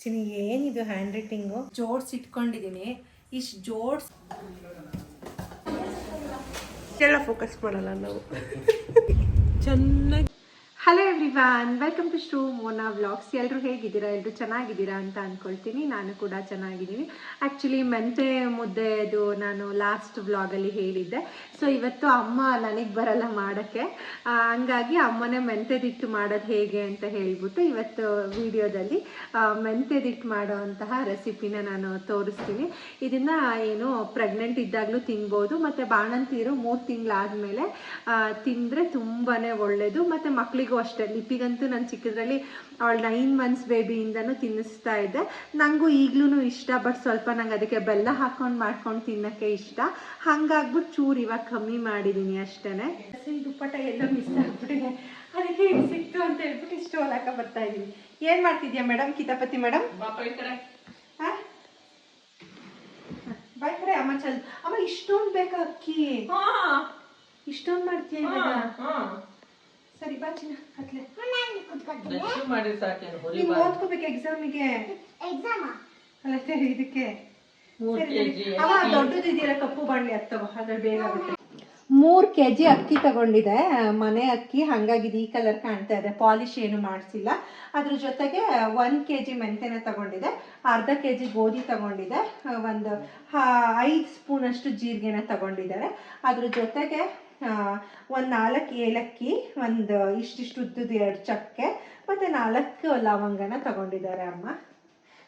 ಚಿನಿ ಏನಿದು hand writing ಜೋಡ್ಸಿಟ್ಕೊಂಡಿದ್ದೀನಿ. ಇಷ್ಟು ಎಲ್ಲ ಫೋಕಸ್ ಮಾಡಲ್ಲ ನಾವು. ಚೆನ್ನಾಗಿ. Hello everyone, welcome to Shru Mona vlogs. ಎಲ್ಲರೂ ಹೇಗಿದ್ದೀರಾ? ಎಲ್ಲರೂ ಚೆನ್ನಾಗಿದ್ದೀರಾ ಅಂತ ಅಂದ್ಕೊಳ್ತೀನಿ. ನಾನು ಕೂಡ ಚೆನ್ನಾಗಿದ್ದೀನಿ. ಆ್ಯಕ್ಚುಲಿ ಮೆಂತೆ ಮುದ್ದೆದು ನಾನು ಲಾಸ್ಟ್ ವ್ಲಾಗಲ್ಲಿ ಹೇಳಿದ್ದೆ. ಸೊ ಇವತ್ತು ಅಮ್ಮ ನನಗೆ ಬರಲ್ಲ ಮಾಡೋಕ್ಕೆ, ಹಂಗಾಗಿ ಅಮ್ಮನೇ ಮೆಂತೆದಿಟ್ಟು ಮಾಡೋದು ಹೇಗೆ ಅಂತ ಹೇಳ್ಬಿಟ್ಟು ಇವತ್ತು ವಿಡಿಯೋದಲ್ಲಿ ಮೆಂತೆದಿಟ್ಟು ಮಾಡೋವಂತಹ ರೆಸಿಪಿನ ನಾನು ತೋರಿಸ್ತೀನಿ. ಇದನ್ನು ಏನು ಪ್ರೆಗ್ನೆಂಟ್ ಇದ್ದಾಗಲೂ ತಿನ್ಬೋದು, ಮತ್ತು ಬಾಣಂತಿರು 3 ತಿಂಗಳಾದಮೇಲೆ ತಿಂದರೆ ತುಂಬಾ ಒಳ್ಳೆಯದು. ಮತ್ತು ಮಕ್ಕಳಿಗೆ ಅಷ್ಟೇ. ಲಿಪಿಗಂತೂ ನಾನು ಚಿಕ್ಕದ್ರಲ್ಲಿ ಅವಳು 9 ಮಂತ್ಸ್ ಬೇಬಿಯಿಂದನೂ ತಿನ್ನಿಸ್ತಾ ಇದ್ದೆ. ನನಗೂ ಈಗಲೂ ಇಷ್ಟ, ಬಟ್ ಸ್ವಲ್ಪ ನಂಗೆ ಅದಕ್ಕೆ ಬೆಲ್ಲ ಹಾಕೊಂಡು ಮಾಡ್ಕೊಂಡು ತಿನ್ನೋಕ್ಕೆ ಇಷ್ಟ. ಹಾಗಾಗ್ಬಿಟ್ಟು ಚೂರು ಇವಾಗ ಕಮ್ಮಿ ಮಾಡಿದ್ದೀನಿ ಅಷ್ಟೇ. ದುಪ್ಪಟ್ಟ ಎಲ್ಲ ಮಿಸ್ ಆಗ್ಬಿಟ್ಟಿದೆ, ಅದಕ್ಕೆ ಹಿಂಗೆ ಸಿಕ್ತು ಅಂತ ಹೇಳ್ಬಿಟ್ಟು ಇಷ್ಟು ಹೊಲಕ ಬರ್ತಾ ಇದ್ದೀನಿ. ಏನು ಮಾಡ್ತಿದ್ಯಾ ಮೇಡಮ್? ಕಿತಾಪತಿ ಮೇಡಮ್ ಹಾಂ ಬಾಯ್ ಕಡೆ. ಅಮ್ಮ ಅಮ್ಮ ಇಷ್ಟೊಂದು ಬೇಕಾ ಅಕ್ಕಿ? ಇಷ್ಟೊಂದು ಮಾಡ್ತೀಯ ಇವಾಗ? ಸರಿ ಬಾ ಚಿನ್ನ, ಕತ್ಲೆ ನೀನು ಓದ್ಕೋಬೇಕು ಎಕ್ಸಾಮಿಗೆ. ಅಲ್ಲ ಸರಿ, ಇದಕ್ಕೆ ಅವ ದೊಡ್ಡದಿದೆಯಲ್ಲ ಕಪ್ಪು ಬಾಣಲಿ ಅದು ತಗೋ, ಅದ್ರಲ್ಲಿ ಬೇಗ ಆಗುತ್ತೆ. 3 kg ಅಕ್ಕಿ ತಗೊಂಡಿದೆ, ಮನೆ ಅಕ್ಕಿ. ಹಾಗಾಗಿ ಈ ಕಲರ್ ಕಾಣ್ತಾ ಇದೆ, ಪಾಲಿಶ್ ಏನು ಮಾಡಿಸಿಲ್ಲ. ಅದ್ರ ಜೊತೆಗೆ 1 kg ಮೆಂತೆನ ತಗೊಂಡಿದೆ, ಅರ್ಧ kg ಗೋಧಿ ತಗೊಂಡಿದೆ, ಒಂದು 5 ಸ್ಪೂನಷ್ಟು ಜೀರಿಗೆನ ತಗೊಂಡಿದ್ದಾರೆ. ಅದ್ರ ಜೊತೆಗೆ ಒಂದು 4 ಏಲಕ್ಕಿ, ಒಂದು ಇಷ್ಟಿಷ್ಟು ಉದ್ದದ 2 ಚಕ್ಕೆ, ಮತ್ತು 4 ಲವಂಗನ ತಗೊಂಡಿದ್ದಾರೆ ಅಮ್ಮ.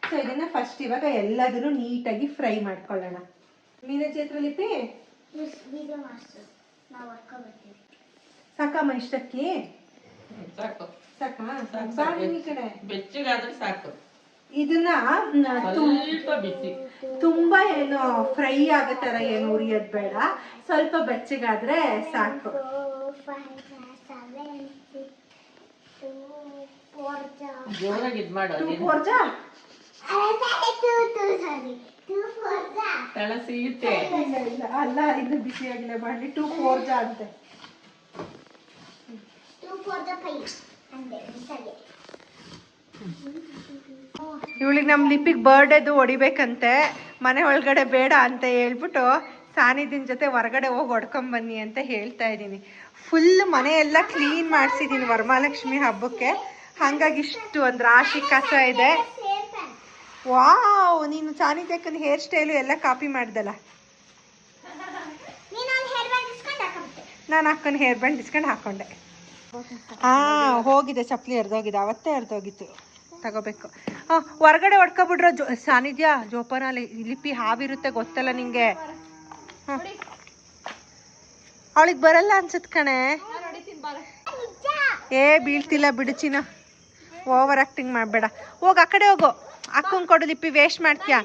ಸೊ ಇದನ್ನು ಫಸ್ಟ್ ಇವಾಗ ಎಲ್ಲದನ್ನು ನೀಟಾಗಿ ಫ್ರೈ ಮಾಡ್ಕೊಳ್ಳೋಣ. ಮೀನಜ್ಜಿ ಹತ್ರ ಲಿಪಿ ಸಾಕಮ್ಮ? ಇಷ್ಟಕ್ಕಿ ಸಾಕಾ? ಈ ಕಡೆ ಬೆಚ್ಚಗಾದ್ರೆ ಸಾಕು. ಇದನ್ನ ತುಂಬಾ ಏನು ಫ್ರೈ ಆಗೋ ಥರ ಏನು ಉರಿಯೋದು ಬೇಡ, ಸ್ವಲ್ಪ ಬೆಚ್ಚಗಾದ್ರೆ ಸಾಕು. ಅಲ್ಲ, ಇದು ಬಿಸಿಯಾಗಿಲ್ಲ ಮಾಡಲಿ. 2 4 ಅಂತೆ. ಇವಳಿಗೆ ನಮ್ಮ ಲಿಪಿಗೆ ಬರ್ಡೇದು ಹೊಡಿಬೇಕಂತೆ, ಮನೆ ಒಳಗಡೆ ಬೇಡ ಅಂತ ಹೇಳ್ಬಿಟ್ಟು ಸಾನಿದಿನ ಜೊತೆ ಹೊರಗಡೆ ಹೋಗಿ ಹೊಡ್ಕೊಂಬನ್ನಿ ಅಂತ ಹೇಳ್ತಾ ಇದ್ದೀನಿ. ಫುಲ್ ಮನೆಯೆಲ್ಲ ಕ್ಲೀನ್ ಮಾಡಿಸಿದ್ದೀನಿ ವರಮಹಾಲಕ್ಷ್ಮಿ ಹಬ್ಬಕ್ಕೆ. ಹಾಗಾಗಿ ಇಷ್ಟು ಒಂದು ರಾಶಿ ಕಸ ಇದೆ. ವಾವ್, ನೀನು ಸಾನಿದ್ಯಕ್ಕನ ಹೇರ್ ಸ್ಟೈಲು ಎಲ್ಲ ಕಾಪಿ ಮಾಡ್ದಲ್ಲ. ನಾನು ಅಕ್ಕನ ಹೇರ್ ಬ್ಯಾಂಡ್ ಇಸ್ಕೊಂಡು ಹಾಕೊಂಡೆ. ಹೋಗಿದೆ, ಚಪ್ಪಲಿ ಹರಿದೋಗಿದೆ, ಅವತ್ತೇ ಹರಿದೋಗಿತ್ತು, ತಗೋಬೇಕು. ಹೊರಗಡೆ ಹೊಡ್ಕೊಬಿಡ್ರೋ ಸಾನಿಧ್ಯ. ಜೋಪಾನ, ಲಿಪಿ ಹಾವಿರುತ್ತೆ ಗೊತ್ತಲ್ಲ ನಿಂಗೆ. ಅವಳಿಗೆ ಬರಲ್ಲ ಅನ್ಸತ್ ಕಣೆ. ಬೀಳ್ತಿಲ್ಲ ಬಿಡು ಚಿನ್ನ, ಓವರ್ ಆಕ್ಟಿಂಗ್ ಮಾಡಬೇಡ. ಹೋಗಿ ಆ ಕಡೆ ಹೋಗು, ಅಕ್ಕಂಗೆ ಕೊಡು. ಲಿಪಿ ವೇಸ್ಟ್ ಮಾಡ್ತೀಯಾ?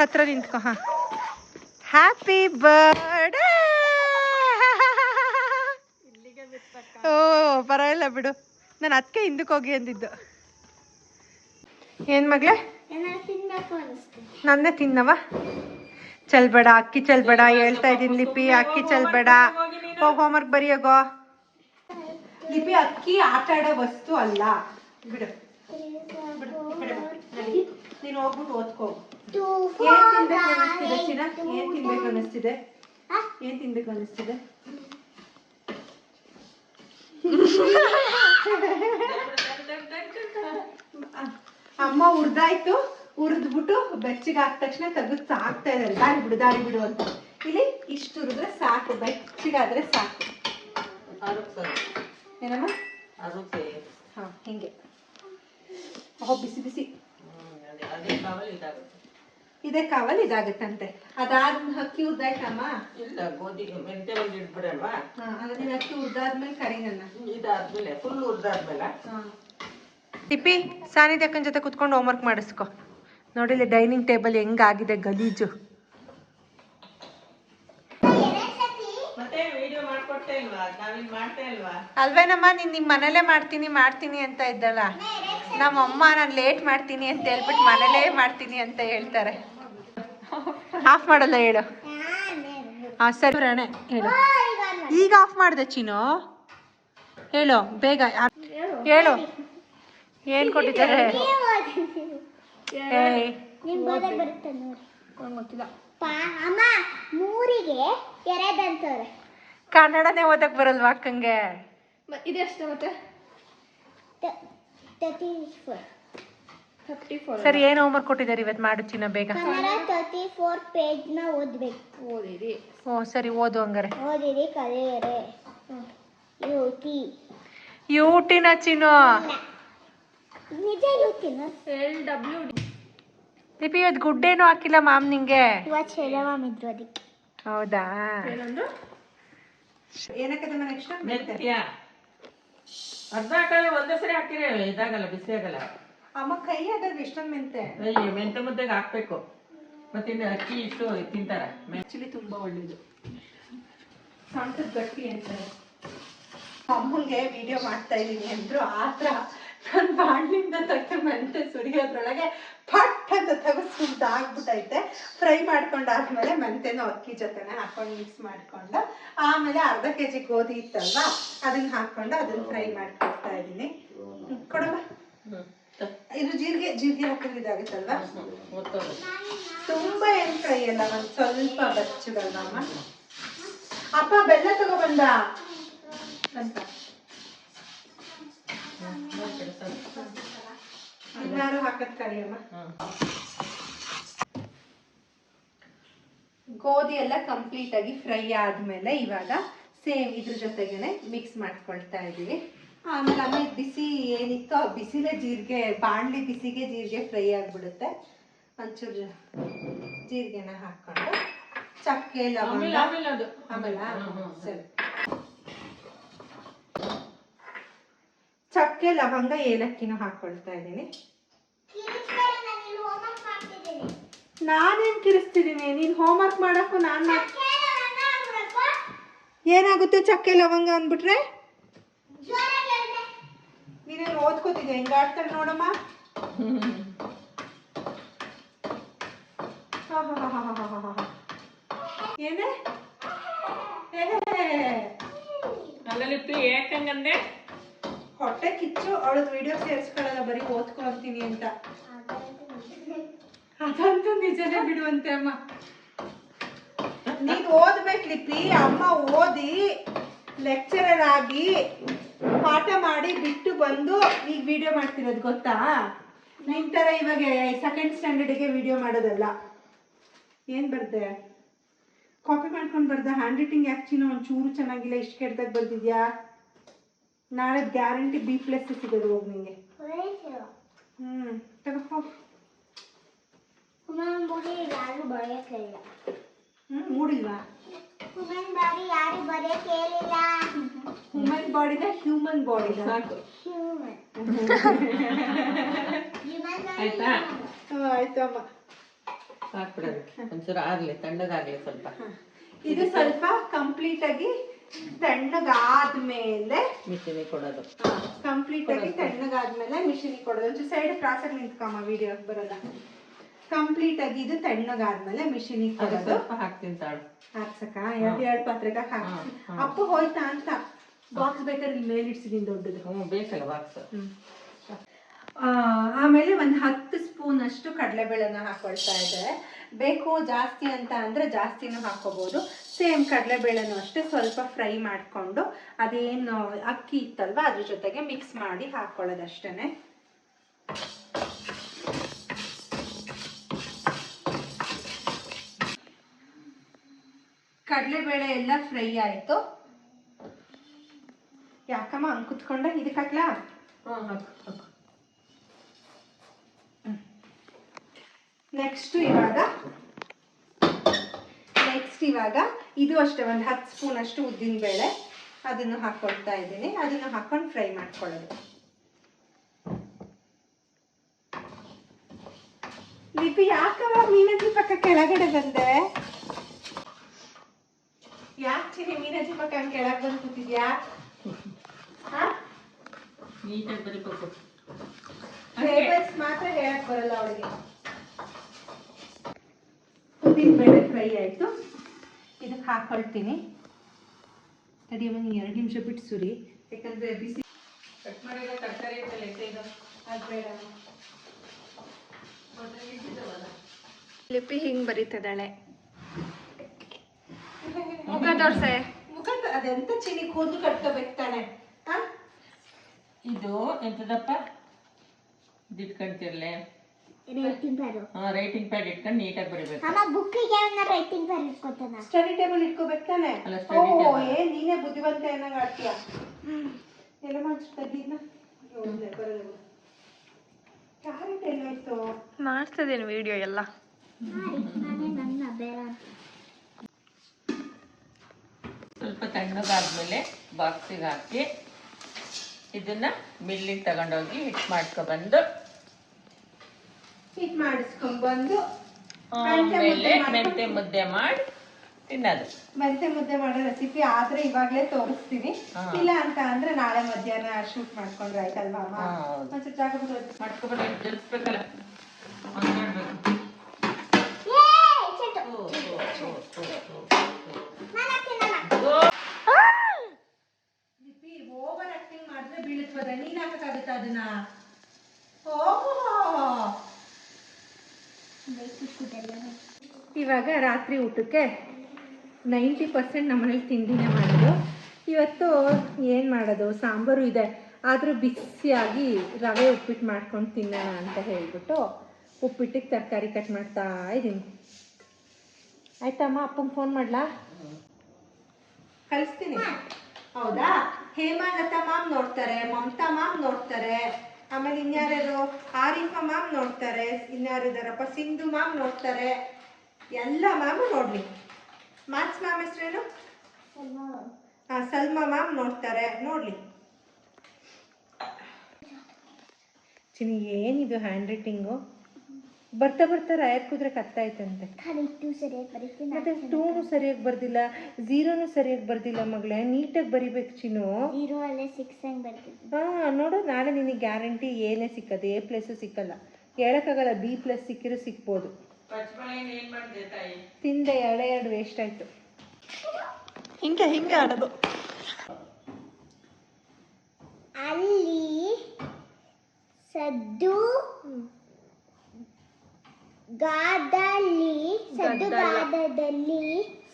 ಹತ್ರ ನಿಂತ್ಕೊ. Happy birthday. ಓ ಪರವಾಗಿಲ್ಲ ಬಿಡು, ನಾನು ಅದಕ್ಕೆ ಹಿಂದಕ್ಕೆ ಹೋಗಿ ಅಂದಿದ್ದು. ಏನು ಮಗಳೇ, ನನ್ನೇ ತಿನ್ನವ? ಚಲ್ಬೇಡ, ಅಕ್ಕಿ ಚಲ್ಬೇಡ ಹೇಳ್ತಾ ಇದ್ದೀನಿ ಲಿಪಿ. ಅಕ್ಕಿ ಚಲ್ಬೇಡ, ಹೋಗಿ ಹೋಮ್ವರ್ಕ್ ಬರೆಯೋಗೋ. ಲಿಪಿ ಅಕ್ಕಿ ಆಟ ಆಡೋ ವಸ್ತು ಅಲ್ಲ, ಬಿಡು ಬಿಡು. ನೀನು ಹೋಗ್ಬಿಟ್ಟು ಓದ್ಕೋ. ಏನ್ ತಿನ್ಬೇಕು ಅನ್ನಿಸ್ತಿದೆ ಚಿನ್ನ? ಏನ್ ತಿನ್ಬೇಕು ಅನ್ನಿಸ್ತಿದೆ? ಏನ್ ತಿನ್ಬೇಕು ಅನ್ನಿಸ್ತಿದೆ? ಅಮ್ಮ ಹುರ್ದಾಯ್ತು, ಹುರಿದ್ಬಿಟ್ಟು ಬೆಚ್ಚಗೆ ಆದ ತಕ್ಷಣ ತೆಗೆದು ಹಾಕ್ತಾ ಇದ್ದಾರೆ. ದಾರಿ ಬಿಡು ಅಂತ. ಇಲ್ಲಿ ಇಷ್ಟು ಹುರಿದ್ರೆ ಸಾಕು, ಬೆಚ್ಚಗಾದ್ರೆ ಸಾಕು. ಏನಮ್ಮ? ಹಾ, ಹಿಂಗೆ. ಬಿಸಿ ಬಿಸಿ ಇದೇ ಕಾವಲ್ ಇದಾಗುತ್ತಂತೆ. ಅದಾದ ಅಕ್ಕಿ ಹುರ್ದಾಯ್ತಮ್ಮ? ಇಲ್ಲ, ಗೋಧಿ ಮೆಂತೆ ಒಂದು ಇಟ್ಬಿಡಲ್ವಾ? ನೀನು ಅಕ್ಕಿ ಹುರ್ದಾದ್ಮೇಲೆ ಕರಿ ನನ್ನ. ಇದಾದ್ಮೇಲೆ ಫುಲ್ ಹುರ್ದಾದ್ಮೇಲೆ ಟಿಪ್ಪಿ ಸಾನಿಧ್ಯಕ್ಕನ ಜೊತೆ ಕುತ್ಕೊಂಡು ಹೋಮ್ವರ್ಕ್ ಮಾಡಿಸ್ಕೊ. ನೋಡಿಲ್ಲ ಡೈನಿಂಗ್ ಟೇಬಲ್ ಹೆಂಗಾಗಿದೆ ಗಲೀಜು. ಅಲ್ವೇನಮ್ಮ, ನೀನು ನಿಮ್ಮ ಮನೇಲೇ ಮಾಡ್ತೀನಿ ಅಂತ ಇದ್ದಲ್ಲ. ನಮ್ಮಮ್ಮ ನಾನು ಲೇಟ್ ಮಾಡ್ತೀನಿ ಅಂತ ಹೇಳ್ಬಿಟ್ಟು ಮನೇಲೇ ಮಾಡ್ತೀನಿ ಅಂತ ಹೇಳ್ತಾರೆ. ಆಫ್ ಮಾಡಲ್ಲ ಹೇಳು. ಸರಿ ರಾಣೆ ಹೇಳು. ಈಗ ಆಫ್ ಮಾಡಿದೆ ಚಿನ್ನು, ಹೇಳು ಬೇಗ ಹೇಳು ಏನು ಕೊಟ್ಟಿದ್ದಾರೆ. ಏಯ್ ಗೊತ್ತಿಲ್ಲ ಅಮ್ಮ, ಮೂರಿಗೆ ಎರಡಂತವ್ರೆ. ಕನ್ನಡನೇ ಓದಕ್ ಬರಲ್ವಾ ಅಕ್ಕಂಗೆ? ಇದೆಷ್ಟು ಮತ್ತೆ 34. ಸರಿ, ಏನು ಹೋಮ್ವರ್ಕ್ ಕೊಟ್ಟಿದ್ದಾರೆ ಇವತ್ತು? ಮಾಡು ಚಿನ್ನ ಬೇಗ. ಕನ್ನಡ 34 ಪೇಜ್ನ ಓದ್ಬೇಕು. ಓದಿರಿ. ಓ ಸರಿ, ಓದು ಹಂಗಾರೆ. ಓದಿರಿ ಕಲಿಯರೆ. ಯುಟಿ ಯೂಟಿನ ಚಿನ್ನು. ನಿಜ ಯುಟಿನ LW. ದೀಪಿ ಇವತ್ತು ಗುಡ್ಡೇನು ಹಾಕಿಲ್ಲ ಮಾಮ್ ನಿಂಗೆ? ಇವತ್ತು ಶೈಲಮಾಮಿದ್ರು ಅದಕ್ಕೆ. ಹೌದಾ? ಏನಕ್ಕದಮ್ಮ ನೆಕ್ಸ್ಟ್? ಮೆಂತ್ಯ ಅರ್ಧ ಹಾಕಿದ್ರೆ ಒಂದೇ ಸರಿ ಹಾಕಿದ್ರೆ ಇದಾಗಲ್ಲ, ಬಿಸಿ ಆಗಲ್ಲ. ಅಮ್ಮ ಕೈ ಆಗಲ್ವ ಇಷ್ಟೊಂದು ಮೆಂತೆ? ಅಯ್ಯೋ, ಮೆಂತ್ಯ ಮುದ್ದೆಗೆ ಹಾಕ್ಬೇಕು. ಮತ್ತೆ ಇನ್ನು ಅಕ್ಕಿ ಇಷ್ಟು ತಿಂತಾರ. ಆಕ್ಚುಲಿ ತುಂಬಾ ಒಳ್ಳೇದು, ಸೊಂಟದ ಗಟ್ಟಿ ಅಂತಾರೆ. ಅಮ್ಮಂಗೆ ವಿಡಿಯೋ ಮಾಡ್ತಾ ಇದ್ದೀನಿ ಅಂದ್ರು ಆತರ ನನ್ನ ಬಾಣ್ಲಿಂದ ತಟ್ಟು ಮೆಂತೆ ಸುರಿಯೋದ್ರೊಳಗೆ ಪಟ್ ಅಂತ ತೆಗೆದು ಸುದ್ದಾಗ್ಬಿಟ್ಟೈತೆ. ಫ್ರೈ ಮಾಡ್ಕೊಂಡಾದ್ಮೇಲೆ ಮೆಂತೆನೂ ಅಕ್ಕಿ ಜೊತೆನೆ ಹಾಕೊಂಡು ಮಿಕ್ಸ್ ಮಾಡ್ಕೊಂಡು ಆಮೇಲೆ ಅರ್ಧ kg ಗೋಧಿ ಇತ್ತಲ್ವಾ ಅದನ್ನ ಹಾಕೊಂಡು ಅದನ್ನ ಫ್ರೈ ಮಾಡ್ಕೊಳ್ತಾ ಇದ್ದೀನಿ. ಕೊಡಮ್ಮ, ಇದು ಜೀರಿಗೆ ಹಾಕಿದ್ರೆ ಇದಾಗುತ್ತಲ್ವಾ? ತುಂಬಾ ಏನ್ ಫ್ರೈ ಅಲ್ಲ, ಒಂದ್ ಸ್ವಲ್ಪ ಬೆಚ್ಚಗಲ್ವಾ ಅಮ್ಮ? ಅಪ್ಪ ಬೆಲ್ಲ ತಗೊಬಂದ ಅಂತ ಇನ್ನಾರು ಹಾಕದ್ ಕಡಿಯಮ್ಮ. ಗೋಧಿ ಎಲ್ಲ ಕಂಪ್ಲೀಟ್ ಆಗಿ ಫ್ರೈ ಆದ್ಮೇಲೆ ಇವಾಗ ಸೇಮ್ ಇದ್ರ ಜೊತೆಗೇನೆ ಮಿಕ್ಸ್ ಮಾಡ್ಕೊಳ್ತಾ ಇದೀವಿ. ಆಮೇಲೆ ಬಿಸಿ ಏನಿತ್ತು ಆ ಬಿಸಿಲೇ ಜೀರಿಗೆ, ಬಾಣ್ಲಿ ಬಿಸಿಗೆ ಜೀರಿಗೆ ಫ್ರೈ ಆಗ್ಬಿಡುತ್ತೆ. ಒಂಚೂರು ಜೀರಿಗೆನ ಹಾಕೊಂಡು ಚಕ್ಕೆ ಲವಂಗ ಆಮೇಲೆ ಸರಿ, ಚಕ್ಕೆ ಲವಂಗ ಏಲಕ್ಕಿನೂ ಹಾಕೊಳ್ತಾ ಇದ್ದೀನಿ. ನಾನೇನ್ ಕಿರಿಸ್ತಿದ್ದೀನಿ? ನೀನ್ ಹೋಮ್ವರ್ಕ್ ಮಾಡಕ್ಕೂ ನಾನು ಏನಾಗುತ್ತೆ ಚಕ್ಕೆ ಲವಂಗ ಅಂದ್ಬಿಟ್ರೆ? ನೀನೇನು ಓದ್ಕೋತಿದ್ದೆ ಹೆಂಗ ಆಡ್ತಾಳೆ ನೋಡಮ್ಮ. ಏನೇ ಯಾಕಂಗಂದೆ ಹೊಟ್ಟೆ ಕಿಚ್ಚು, ಅವಳದ್ ವಿಡಿಯೋ ಸೇರಿಸ್ಕೊಳ್ಳಲ್ಲ, ಬರೀ ಓದ್ಕೊ ಅಂತೀನಿ ಅಂತ. ಅದಂತೂ ನಿಜನೇ ಬಿಡುವಂತೆ ಅಮ್ಮ. ನೀನ್ ಓದ್ಬೇಕು ಲಿಪಿ. ಅಮ್ಮ ಓದಿ ಲೆಕ್ಚರರ್ ಆಗಿ ಪಾಠ ಮಾಡಿ ಬಿಟ್ಟು ಬಂದು ಈಗ ವಿಡಿಯೋ ಮಾಡ್ತಿರೋದು ಗೊತ್ತಾ? ನಿನ್ ತರ ಇವಾಗ ಸೆಕೆಂಡ್ ಸ್ಟ್ಯಾಂಡರ್ಡ್ಗೆ ವಿಡಿಯೋ ಮಾಡೋದಲ್ಲ. ಏನ್ ಬರ್ದೆ? ಕಾಪಿ ಮಾಡ್ಕೊಂಡು ಬರ್ದ? ಹ್ಯಾಂಡ್ ರೈಟಿಂಗ್ ಆಕ್ಚುಲಿ ಒಂಚೂರು ಚೆನ್ನಾಗಿಲ್ಲ, ಇಷ್ಟು ಕೆಟ್ಟದಾಗ ಬರ್ದಿದ್ಯಾ? ನಾಳೆ ಗ್ಯಾರಂಟಿ B+ ಸಿಗೋದು ಹೋಗಿ ನಿಂಗೆ. ತಗೋ. ಯಾರು ಬರೆಯಕ್ಕೆ ಇಲ್ಲ. ಮೂಡಿಲ್ವಾ? ಹುಮನ್ ಬಾಡಿ ಯಾರು ಬರೆಯಕ್ಕೆ ಹೇಳಿಲ್ಲ. ಹ್ಯೂಮನ್ ಬಾಡಿನ ಹ್ಯೂಮನ್ ಬಾಡಿನ ಸಾಕು. ಹ್ಯೂಮನ್ ಆಯ್ತಾ? ಆಯ್ತು ಅಮ್ಮ, ಹಾಕ್ಬಿಡೋದು. ಒಂಚೂರು ಆಗ್ಲಿ, ತಣ್ಣಗಾಗ್ಲಿ ಸ್ವಲ್ಪ. ಇದು ಸ್ವಲ್ಪ ಕಂಪ್ಲೀಟ್ ಆಗಿ ತಣ್ಣಗಾದ್ಮೇಲೆ ಮಿಷಿನಿಗೆ ಕೊಡೋದು. ಕಂಪ್ಲೀಟ್ ಆಗಿ ತಣ್ಣಗಾದ್ಮೇಲೆ ಮಿಷಿನಿಗೆ ಕೊಡೋದು. ಒಂಚೂರು ಸೈಡ್ ಕ್ರಾಸಾಗಿ ನಿಂತ್ಕಮ್ಮ, ವಿಡಿಯೋ ಬರಲ್ಲ. ಕಂಪ್ಲೀಟ್ ಆಗಿ ಇದು ತಣ್ಣಗಾದ್ಮೇಲೆ ಮಿಷಿನಿಗೆ ಕೊಡೋದು. ಸ್ವಲ್ಪ ಹಾಕ್ತೀನಿ ತಾಳು. ಹಾಕ್ಸಕ್ಕ ಎರಡು ಪಾತ್ರೆಗೆ ಹಾಕಿ. ಅಪ್ಪ ಹೋಯ್ತಾ ಅಂತ ಬಾಕ್ಸ್ ಬೇಕಾದ್ರೆ ಮೇಲೆ ಇಡ್ಸಿದೀನಿ ದೊಡ್ಡದು. ಬೇಕಲ್ಲ ಬಾಕ್ಸ್. ಆಮೇಲೆ ಒಂದು 10 ಸ್ಪೂನ್ ಅಷ್ಟು ಕಡಲೆಬೇಳೆನ ಹಾಕೊಳ್ತಾ ಇದ್ದಾರೆ. ಬೇಕು ಜಾಸ್ತಿ ಅಂತ ಅಂದ್ರೆ ಜಾಸ್ತಿನೂ ಹಾಕೋಬಹುದು. ಸೇಮ್ ಕಡಲೆಬೇಳೆನೂ ಅಷ್ಟೇ ಸ್ವಲ್ಪ ಫ್ರೈ ಮಾಡಿಕೊಂಡು ಅದೇನು ಅಕ್ಕಿ ಇತ್ತಲ್ವಾ ಅದ್ರ ಜೊತೆಗೆ ಮಿಕ್ಸ್ ಮಾಡಿ ಹಾಕೊಳ್ಳೋದಷ್ಟೇನೆ. ಕಡಲೆಬೇಳೆ ಎಲ್ಲ ಫ್ರೈ ಆಯ್ತು. ಯಾಕಮ್ಮ ಹಂಗೆ ಕುತ್ಕೊಂಡೆ? ಇದಕ್ಕೆ ಹಾಕ್ಲಾ? ನೆಕ್ಸ್ಟ್ ಇವಾಗ ಇದು ಅಷ್ಟೇ ಒಂದು 10 ಸ್ಪೂನ್ ಅಷ್ಟು ಉದ್ದಿನ ಬೇಳೆ ಅದನ್ನು ಹಾಕೊಳ್ತಾ ಇದ್ದೀನಿ. ಅದನ್ನು ಹಾಕೊಂಡು ಫ್ರೈ ಮಾಡ್ಕೊಳ್ಳೋದು. ಲಿಪಿ ಯಾಕಮ್ಮ ಮೀನಾಜಿ ಪಕ್ಕ ಕೆಳಗಡೆ ಬಂದೆ? ಯಾಕೆ ಮೀನಾಜಿ ಪಕ್ಕ ಕೆಳಗೆ ಬಂದು ಕೂತಿದ್ಯಾ? ನೀಟಾಗಿ ಬರೀಬೇಕು. ಟೇಬಲ್ಸ್ ಮಾತ್ರ ಹೇಳಕ್ ಬರಲ್ಲ ಅವಳಿಗೆ. ಉದ್ದಿನ ಬೇಳೆ ಫ್ರೈ ಆಯ್ತು. ಇದಕ್ಕೆ ಹಾಕೊಳ್ತೀನಿ. ತಡಿ ಒಂದು 2 ನಿಮಿಷ ಬಿಟ್ಟು ಸುರಿ, ಯಾಕಂದರೆ ಬಿಸಿ ಕಟ್ ಮಾಡಿರೋ ತರಕಾರಿ ಐತಲ್ಲ ಇದು ಅದು ಬೇಡ. ಇಟ್ಟಿದ್ದವಲ್ಲ. ಲಿಪಿ ಹಿಂಗೆ ಬರೀತದಾಳೆ. ಮುಖ ತೋರ್ಸೆ. ಮುಖ ಅದೆಂತ ಚಿನಿ ಕೂದಲು ಕಟ್ಕೋಬೇಕು ತಾನೆ. ಇದು ಎಂತದಪ್ಪ ಇಟ್ಕೊಂತಿರ್ಲೆ ರೈಟಿಂಗ್ ಪ್ಯಾಡ್. ರೈಟಿಂಗ್ ಪ್ಯಾಡ್ ಇಟ್ಕೊಂಡು ನೀಟಾಗಿ ಬರಿಬೇಕು. ಅಮ್ಮ ಬುಕ್ಕಿಗೆ ರೈಟಿಂಗ್ ಪ್ಯಾಡ್ ಇಟ್ಕೊತಾನ. ಸ್ಟಡಿ ಟೇಬಲ್ ಇಟ್ಕೋಬೇಕು ತಾನೆ. ಅಲ್ಲ, study ಓ table. ಏ ನೀನೇ ಬುದ್ಧಿವಂತ ಏನಾಗ ಆಡ್ತೀಯ. ಎಲ್ಲ ಮಾಡ್ತಿದ್ದ ಕ್ಯಾರೆಟ್ ಎಲ್ಲಾಯ್ತು. ಮಾಡ್ತಿದ್ದೀನಿ ವಿಡಿಯೋ ಎಲ್ಲ. ನಾನೇ ನನ್ನ ಬೇರೆ ಸ್ವಲ್ಪ ತಣ್ಣಗಾದ್ಮೇಲೆ ಬಾಕ್ಸಿಗೆ ಹಾಕಿ ಇದನ್ನ ಮಿಲ್ಲಿಗೆ ತಗೊಂಡೋಗಿ ಹಿಟ್ ಮಾಡ್ಕೊಬಂದು ಹಿಟ್ ಮಾಡಿಸ್ಕೊಂಡ್ಬಂದು ಆಮೇಲೆ ಮೆಂತೆ ಮುದ್ದೆ ಮಾಡಿ ತಿನ್ನೋದು. ಮೆಂತೆ ಮುದ್ದೆ ಮಾಡೋ ರೆಸಿಪಿ ಆದ್ರೆ ಇವಾಗ್ಲೇ ತೋರಿಸ್ತೀನಿ. ಇಲ್ಲ ಅಂತ ಅಂದ್ರೆ ನಾಳೆ ಮಧ್ಯಾಹ್ನ ಶೂಟ್ ಮಾಡ್ಕೊಂಡ್ರೆ ಆಯ್ತಲ್ವಾ ಅಮ್ಮ? ಹೌದು. ಒಂಚೂರು ಜಾಗ ಮಾಡ್ಕೊಬಂದು ಜಲ್ಸ್ಬೇಕಲ್ಲ, ಮಾಡ್ಬೇಕು. ಓವರ್ ಆಕ್ಟಿಂಗ್ ಮಾಡಿದ್ರೆ ಬೀಳುತ್ತದ. ನೀನ್ ಹಾಕಕ್ಕಾಗುತ್ತ ಅದನ್ನ? ಇವಾಗ ರಾತ್ರಿ ಊಟಕ್ಕೆ 90% ನಮ್ಮನೇಲಿ ತಿಂಡಿನೇ ಮಾಡೋದು. ಇವತ್ತು ಏನು ಮಾಡೋದು, ಸಾಂಬಾರು ಇದೆ, ಆದರೂ ಬಿಸಿಯಾಗಿ ರವೆ ಉಪ್ಪಿಟ್ಟು ಮಾಡ್ಕೊಂಡು ತಿನ್ನೋಣ ಅಂತ ಹೇಳ್ಬಿಟ್ಟು ಉಪ್ಪಿಟ್ಟಿಗೆ ತರಕಾರಿ ಕಟ್ ಮಾಡ್ತಾ ಇದ್ದೀನಿ. ಆಯ್ತಮ್ಮ, ಅಪ್ಪಂಗೆ ಫೋನ್ ಮಾಡ್ಲಾ? ಕಳಿಸ್ತೀನಿ. ಹೌದಾ? ಹೇಮಾಲತಾ ಮ್ಯಾಮ್ ನೋಡ್ತಾರೆ, ಮಮತಾ ಮ್ಯಾಮ್ ನೋಡ್ತಾರೆ, ಆಮೇಲೆ ಇನ್ಯಾರ್ಯಾರು ಆರಿಫಾ ಮ್ಯಾಮ್ ನೋಡ್ತಾರೆ, ಇನ್ಯಾರಿದಾರಪ್ಪ ಸಿಂಧು ಮ್ಯಾಮ್ ನೋಡ್ತಾರೆ, ಎಲ್ಲ ಮ್ಯಾಮು ನೋಡ್ಲಿ. ಮ್ಯಾಥ್ಸ್ ಮ್ಯಾಮ್ ಹೆಸರೇನು? ಸಲ್ಮಾ ಮ್ಯಾಮ್ ನೋಡ್ತಾರೆ, ನೋಡ್ಲಿ. ಚಿನಿ ಏನಿದು ಹ್ಯಾಂಡ್ ರೈಟಿಂಗು? ಬರ್ತಾ ಬರ್ತಾ ರಾಯರ್ ಕುದ್ರೆ ಕತ್ತಾಯ್ತಂತೆ. ಮತ್ತೆ 2 ಸರಿಯಾಗಿ ಬರ್ದಿಲ್ಲ, 0 ಸರಿಯಾಗಿ ಬರ್ದಿಲ್ಲ ಮಗಳೇ. ನೀಟಾಗಿ ಬರಿಬೇಕು ಚಿನ್ನು. 0 ಅಲ್ಲೇ 6 ಹೆಂಗ್ ಬರ್ತಿದ್ದೆ? ನೋಡು, ನಾಳೆ ನಿನಗೆ ಗ್ಯಾರಂಟಿ ಏನೇ ಸಿಕ್ಕದು, A+ ಸಿಕ್ಕಲ್ಲ. ಹೇಳಕ್ಕಾಗಲ್ಲ, B+ ಸಿಕ್ಕಿರೂ ಸಿಕ್ಬೋದು. ಏನ್ ಮಾಡಿದೆ ತಾಯಿ? ತಿಂದೆ 2 ವೇಸ್ಟ್ ಆಯ್ತು. ಹಿಂಗೆ ಆಡೋದು. ಅಲ್ಲಿ ಸದ್ದು ಗಾದಲ್ಲಿ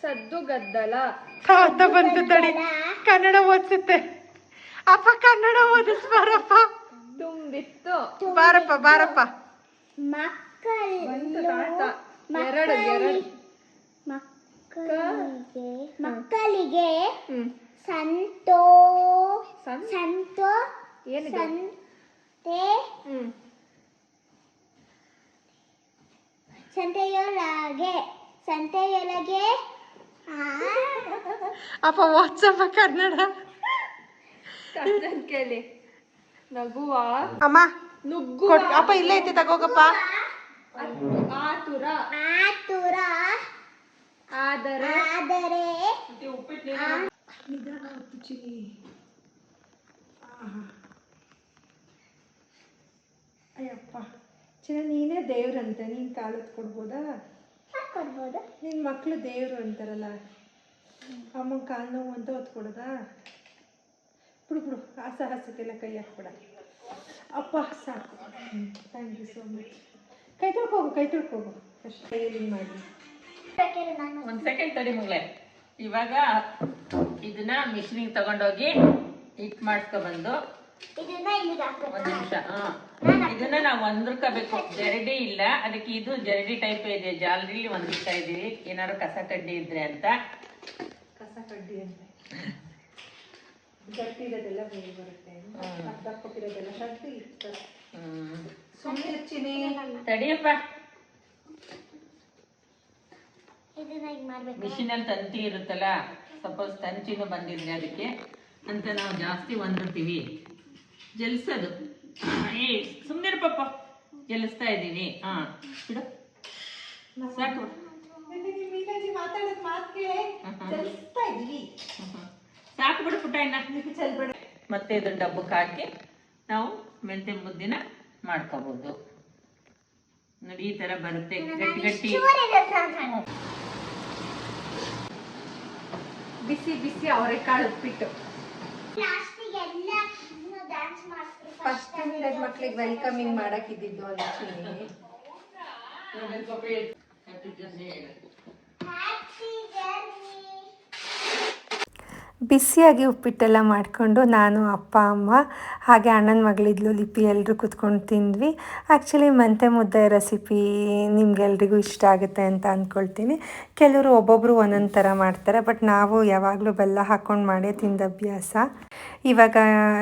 ಸದ್ದು ಗದ್ದಲ ಅಂತ ಬಂತು. ತಡಿ, ಕನ್ನಡ ಓದಿಸುತ್ತೆ. ಅಪ್ಪ ಕನ್ನಡ ಓದಿಸ್ಬಾರಪ್ಪ. ತುಂಬಿತ್ತು. ಬಾರಪ್ಪ. ಮಕ್ಕಳಿಗೆ ಸಂತೆಯೊಳಗೆ ಅಪ್ಪ ವಾಟ್ಸಪ್ಪ ಕನ್ನಡ ಕೇಳಿ. ನಗುವ ಅಮ್ಮ ನುಗ್ಗು. ಅಪ್ಪ ಇಲ್ಲೇ ಐತೆ, ತಗೋಗಪ್ಪ. ಆತುರ ಆದರೆ ನಿಧಾನ ಹೊತ್ತು ಚಿನಿ. ಅಯ್ಯಪ್ಪ ಚಿನ್ನ, ನೀನೇ ದೇವ್ರಂತೆ, ನೀನು ಕಾಲತ್ತು ಕೊಡ್ಬೋದಾ? ನಿನ್ನ ಮಕ್ಕಳು ದೇವರು ಅಂತಾರಲ್ಲ, ಅಮ್ಮನ ಕಾಲು ನೋವು ಅಂತ ಹೊತ್ತು ಕೊಡೋದಾ? ಬಿಡು, ಆ ಸಾಹಸಕ್ಕೆಲ್ಲ ಕೈ ಹಾಕ್ಬಿಡ. ಅಪ್ಪ ಸಾಕು. Thank you so much. ಕೈ ತೊಳ್ಕೋಗು ಫಸ್ಟ್. ಕೈಯಲ್ಲಿ ಮಾಡಿ. ಒಂದ್ ಸೆಕೆಂಡ್ ತಡಿ ಮಗಳೇ. ಇವಾಗ ಇದನ್ನ ಮಿಷಿನಿಗೆ ತಗೊಂಡೋಗಿ ಹಿಟ್ ಮಾಡ್ಕೊಬಂದು ಒಂದ್ ನಿಮಿಷ ಇದನ್ನ ನಾವು ಒಂದ್ರಕೋಬೇಕು. ಜರಡಿ ಇಲ್ಲ, ಅದಕ್ಕೆ ಇದು ಜರಡಿ ಟೈಪ್ ಇದೆ. ಜಾಲರಿಲಿ ಒಂದಿಸ್ತಾ ಇದೀವಿ, ಏನಾದ್ರು ಕಸ ಕಡ್ಡಿ ಇದ್ರೆ ಅಂತ. ಕಸ ಕಡ್ಡಿ ಅಂತ ಗಟ್ಟಿರೋದೆಲ್ಲ ಬೇಗ ಬರುತ್ತೆ, ದಪ್ಪಕ್ಕಿರೋದೆಲ್ಲ ಕಡ್ಡಿ. ಸುಮ್ಮನೆ ಚಿನಿ, ತಡಿಯಪ್ಪ. ಮಿಷಿನಲ್ಲಿ ತಂತಿ ಇರುತ್ತಲ್ಲ, ಸಪೋಸ್ ತಂತಿನೂ ಬಂದಿದ್ರೆ ಅದಕ್ಕೆ ಅಂತ ನಾವು ಜಾಸ್ತಿ ಒಂದಿರ್ತೀವಿ. ಜಲ್ಸೋದು. ಸುಮ್ಮನೆ ಪಾಪ, ಜಲಿಸ್ತಾ ಇದ್ದೀವಿ. ಬಿಡು, ಸಾಕು. ಮೀನಾಜಿ ಮಾತಾಡೋದು ಮಾತು ಕೇಳಿ ಚಲಿಸ್ತಾ ಇದ್ದೀವಿ. ಸಾಕು ಬಿಡು ಪುಟ್ಟ. ಇನ್ನ ಚಲ್ಬೇಡ. ಮತ್ತೆ ಇದನ್ನ ಡಬ್ಬಕ್ಕೆ ಹಾಕಿ ನಾವು ಮೆಂತೆ ಮುದ್ದಿನ ಮಾಡ್ಕೋಬಹುದು. ನೋಡಿ, ಈ ತರ ಬರುತ್ತೆ ಗಟ್ಟಿ ಗಟ್ಟಿ. ಬಿಸಿ ಬಿಸಿ ಅವರೆಕಾಳು ಉಪ್ಪಿಟ್ಟು. ಲಾಸ್ಟಿಗೆ ಎಲ್ಲ ಡ್ಯಾನ್ಸ್ ಮಾಡ್ತಾರೆ. ಫಸ್ಟ್ ಸ್ಟ್ಯಾಂಡರ್ಡ್ ಮಕ್ಳಿಗೆ ವೆಲ್ಕಮಿಂಗ್ ಮಾಡಕ್ಕಿದ್ದು ಅನ್ಸುತ್ತೆ. Happy journey. ಬಿಸಿಯಾಗಿ ಉಪ್ಪಿಟ್ಟೆಲ್ಲ ಮಾಡಿಕೊಂಡು ನಾನು ಅಪ್ಪ ಅಮ್ಮ ಹಾಗೆ ಅಣ್ಣನ ಮಗಳಿದ್ಲು ಲಿಪಿ ಎಲ್ಲರೂ ಕೂತ್ಕೊಂಡು ತಿಂದ್ವಿ. ಆ್ಯಕ್ಚುಲಿ ಮೆಂತೆ ಮುದ್ದೆ ರೆಸಿಪಿ ನಿಮ್ಗೆಲ್ರಿಗೂ ಇಷ್ಟ ಆಗುತ್ತೆ ಅಂತ ಅಂದ್ಕೊಳ್ತೀನಿ. ಕೆಲವರು ಒಬ್ಬೊಬ್ಬರು ಒಂದೊಂದು ಥರ ಮಾಡ್ತಾರೆ, ಬಟ್ ನಾವು ಯಾವಾಗಲೂ ಬೆಲ್ಲ ಹಾಕ್ಕೊಂಡು ಮಾಡೇ ತಿಂದ ಅಭ್ಯಾಸ. ಇವಾಗ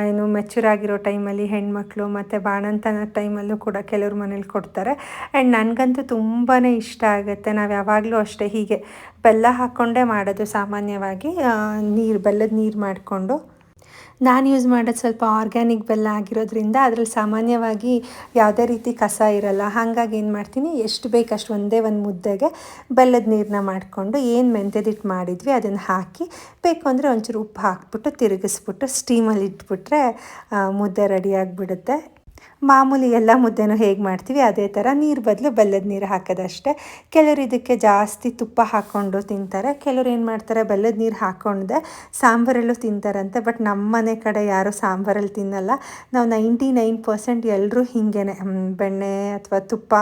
ಏನು ಮೆಚೂರಾಗಿರೋ ಟೈಮಲ್ಲಿ ಹೆಣ್ಮಕ್ಳು ಮತ್ತು ಬಾಣಂತನ ಟೈಮಲ್ಲೂ ಕೂಡ ಕೆಲವ್ರ ಮನೇಲಿ ಕೊಡ್ತಾರೆ. ಆ್ಯಂಡ್ ನನಗಂತೂ ತುಂಬಾ ಇಷ್ಟ ಆಗುತ್ತೆ. ನಾವು ಯಾವಾಗಲೂ ಅಷ್ಟೇ ಹೀಗೆ ಬೆಲ್ಲ ಹಾಕ್ಕೊಂಡೇ ಮಾಡೋದು ಸಾಮಾನ್ಯವಾಗಿ. ಬೆಲ್ಲದ ನೀರು ಮಾಡಿಕೊಂಡು ನಾನು ಯೂಸ್ ಮಾಡೋದು ಸ್ವಲ್ಪ ಆರ್ಗ್ಯಾನಿಕ್ ಬೆಲ್ಲ ಆಗಿರೋದ್ರಿಂದ ಅದರಲ್ಲಿ ಸಾಮಾನ್ಯವಾಗಿ ಯಾವುದೇ ರೀತಿ ಕಸ ಇರಲ್ಲ. ಹಾಗಾಗಿ ಏನು ಮಾಡ್ತೀನಿ, ಎಷ್ಟು ಬೇಕಷ್ಟು ಒಂದೇ ಒಂದು ಮುದ್ದೆಗೆ ಬೆಲ್ಲದ ನೀರನ್ನ ಮಾಡಿಕೊಂಡು ಏನು ಮೆಂತ್ಯದಿಟ್ಟು ಮಾಡಿದ್ವಿ ಅದನ್ನು ಹಾಕಿ, ಬೇಕು ಅಂದರೆ ಒಂಚೂರು ಉಪ್ಪು ಹಾಕ್ಬಿಟ್ಟು ತಿರುಗಿಸ್ಬಿಟ್ಟು ಸ್ಟೀಮಲ್ಲಿ ಇಟ್ಬಿಟ್ರೆ ಮುದ್ದೆ ರೆಡಿಯಾಗಿಬಿಡುತ್ತೆ. ಮಾಮೂಲಿ ಎಲ್ಲ ಮುದ್ದೆನೂ ಹೇಗೆ ಮಾಡ್ತೀವಿ ಅದೇ ಥರ ನೀರು ಬದಲು ಬೆಲ್ಲದ ನೀರು ಹಾಕೋದಷ್ಟೇ. ಕೆಲವರು ಇದಕ್ಕೆ ಜಾಸ್ತಿ ತುಪ್ಪ ಹಾಕ್ಕೊಂಡು ತಿಂತಾರೆ, ಕೆಲವ್ರು ಏನು ಮಾಡ್ತಾರೆ ಬೆಲ್ಲದ ನೀರು ಹಾಕ್ಕೊಂಡೆ ಸಾಂಬಾರಲ್ಲೂ ತಿಂತಾರಂತೆ. ಬಟ್ ನಮ್ಮ ಮನೆ ಕಡೆ ಯಾರೂ ಸಾಂಬಾರಲ್ಲಿ ತಿನ್ನಲ್ಲ. ನಾವು 99% ಎಲ್ಲರೂ ಹೀಗೇ ಬೆಣ್ಣೆ ಅಥವಾ ತುಪ್ಪ,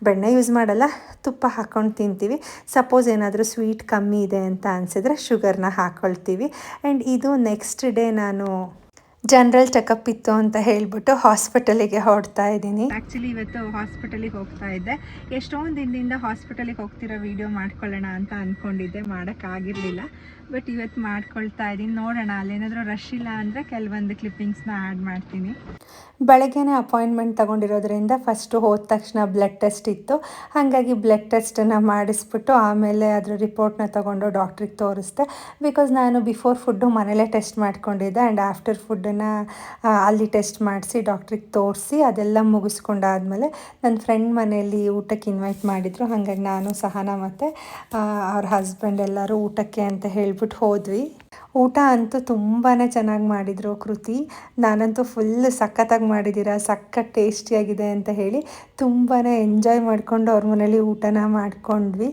ಬೆಣ್ಣೆ ಯೂಸ್ ಮಾಡಲ್ಲ, ತುಪ್ಪ ಹಾಕ್ಕೊಂಡು ತಿಂತೀವಿ. ಸಪೋಸ್ ಏನಾದರೂ ಸ್ವೀಟ್ ಕಮ್ಮಿ ಇದೆ ಅಂತ ಅನಿಸಿದ್ರೆ ಶುಗರ್ನ ಹಾಕ್ಕೊಳ್ತೀವಿ. ಆ್ಯಂಡ್ ಇದು ನೆಕ್ಸ್ಟ್ ಡೇ ನಾನು ಜನರಲ್ ಚೆಕಪ್ ಇತ್ತು ಅಂತ ಹೇಳಿಬಿಟ್ಟು ಹಾಸ್ಪಿಟಲಿಗೆ ಹೊರಡ್ತಾ ಇದ್ದೀನಿ. ಆ್ಯಕ್ಚುಲಿ ಇವತ್ತು ಹಾಸ್ಪಿಟಲಿಗೆ ಹೋಗ್ತಾ ಇದ್ದೆ. ಎಷ್ಟೊಂದು ದಿನದಿಂದ ಹಾಸ್ಪಿಟಲಿಗೆ ಹೋಗ್ತಿರೋ ವಿಡಿಯೋ ಮಾಡ್ಕೊಳ್ಳೋಣ ಅಂತ ಅಂದ್ಕೊಂಡಿದ್ದೆ, ಮಾಡೋಕ್ಕಾಗಿರಲಿಲ್ಲ. ಬಟ್ ಇವತ್ತು ಮಾಡ್ಕೊಳ್ತಾ ಇದ್ದೀನಿ. ನೋಡೋಣ, ಅಲ್ಲೇನಾದರೂ ರಶ್ ಇಲ್ಲ ಅಂದರೆ ಕೆಲವೊಂದು ಕ್ಲಿಪ್ಪಿಂಗ್ಸ್ನ ಆ್ಯಡ್ ಮಾಡ್ತೀನಿ. ಬೆಳಗ್ಗೆನೇ ಅಪಾಯಿಂಟ್ಮೆಂಟ್ ತೊಗೊಂಡಿರೋದ್ರಿಂದ ಫಸ್ಟು ಹೋದ ತಕ್ಷಣ ಬ್ಲಡ್ ಟೆಸ್ಟ್ ಇತ್ತು. ಹಾಗಾಗಿ ಬ್ಲಡ್ ಟೆಸ್ಟನ್ನು ಮಾಡಿಸ್ಬಿಟ್ಟು ಆಮೇಲೆ ಅದರ ರಿಪೋರ್ಟ್ನ ತೊಗೊಂಡು ಡಾಕ್ಟ್ರಿಗೆ ತೋರಿಸ್ದೆ. ಬಿಕಾಸ್ ನಾನು ಬಿಫೋರ್ ಫುಡ್ಡು ಮನೇಲೇ ಟೆಸ್ಟ್ ಮಾಡ್ಕೊಂಡಿದ್ದೆ ಆ್ಯಂಡ್ ಆಫ್ಟರ್ ಫುಡ್ಡನ್ನು ಅಲ್ಲಿ ಟೆಸ್ಟ್ ಮಾಡಿಸಿ ಡಾಕ್ಟ್ರಿಗೆ ತೋರಿಸಿ ಅದೆಲ್ಲ ಮುಗಿಸ್ಕೊಂಡಾದ್ಮೇಲೆ ನನ್ನ ಫ್ರೆಂಡ್ ಮನೆಯಲ್ಲಿ ಊಟಕ್ಕೆ ಇನ್ವೈಟ್ ಮಾಡಿದರು. ಹಾಗಾಗಿ ನಾನು ಸಹನ ಮತ್ತು ಅವ್ರ ಹಸ್ಬೆಂಡ್ ಎಲ್ಲರೂ ಊಟಕ್ಕೆ ಅಂತ ಹೇಳ್ಬಿಟ್ಟು ಹೋದ್ವಿ. ಊಟ ಅಂತೂ ತುಂಬಾ ಚೆನ್ನಾಗಿ ಮಾಡಿದರು ಕೃತಿ. ನಾನಂತೂ ಫುಲ್ ಸಖತ್ತಾಗಿ ಮಾಡಿದ್ದೀರಾ, ಸಖತ್ ಟೇಸ್ಟಿಯಾಗಿದೆ ಅಂತ ಹೇಳಿ ತುಂಬಾ ಎಂಜಾಯ್ ಮಾಡಿಕೊಂಡು ಅವ್ರ ಮನೇಲಿ ಊಟನ ಮಾಡ್ಕೊಂಡ್ವಿ.